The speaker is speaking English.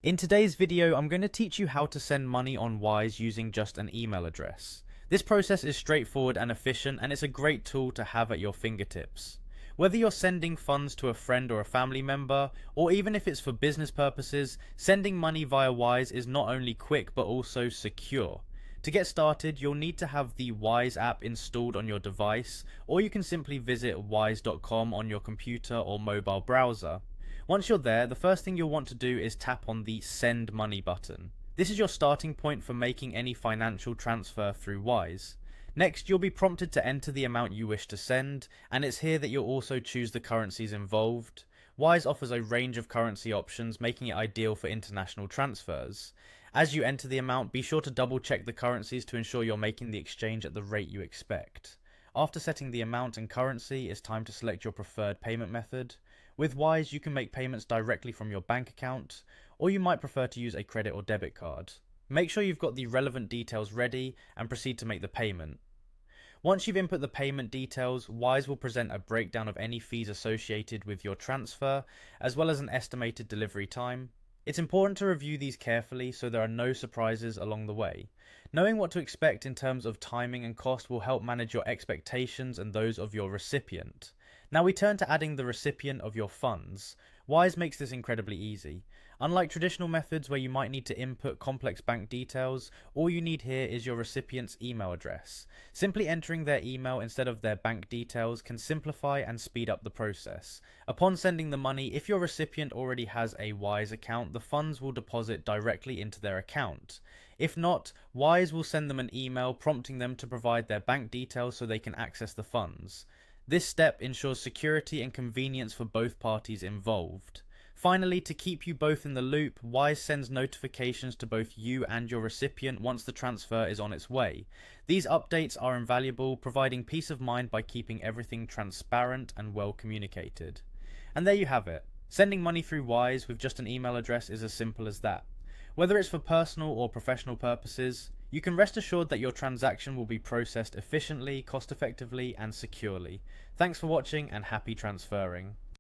In today's video, I'm going to teach you how to send money on Wise using just an email address. This process is straightforward and efficient, and it's a great tool to have at your fingertips. Whether you're sending funds to a friend or a family member, or even if it's for business purposes, sending money via Wise is not only quick but also secure. To get started, you'll need to have the Wise app installed on your device, or you can simply visit wise.com on your computer or mobile browser. Once you're there, the first thing you'll want to do is tap on the Send Money button. This is your starting point for making any financial transfer through Wise. Next, you'll be prompted to enter the amount you wish to send, and it's here that you'll also choose the currencies involved. Wise offers a range of currency options, making it ideal for international transfers. As you enter the amount, be sure to double check the currencies to ensure you're making the exchange at the rate you expect. After setting the amount and currency, it's time to select your preferred payment method. With Wise, you can make payments directly from your bank account, or you might prefer to use a credit or debit card. Make sure you've got the relevant details ready and proceed to make the payment. Once you've input the payment details, Wise will present a breakdown of any fees associated with your transfer, as well as an estimated delivery time. It's important to review these carefully so there are no surprises along the way. Knowing what to expect in terms of timing and cost will help manage your expectations and those of your recipient. Now we turn to adding the recipient of your funds. Wise makes this incredibly easy. Unlike traditional methods where you might need to input complex bank details, all you need here is your recipient's email address. Simply entering their email instead of their bank details can simplify and speed up the process. Upon sending the money, if your recipient already has a Wise account, the funds will deposit directly into their account. If not, Wise will send them an email prompting them to provide their bank details so they can access the funds. This step ensures security and convenience for both parties involved. Finally, to keep you both in the loop, Wise sends notifications to both you and your recipient once the transfer is on its way. These updates are invaluable, providing peace of mind by keeping everything transparent and well communicated. And there you have it. Sending money through Wise with just an email address is as simple as that. Whether it's for personal or professional purposes, you can rest assured that your transaction will be processed efficiently, cost effectively, and securely. Thanks for watching and happy transferring.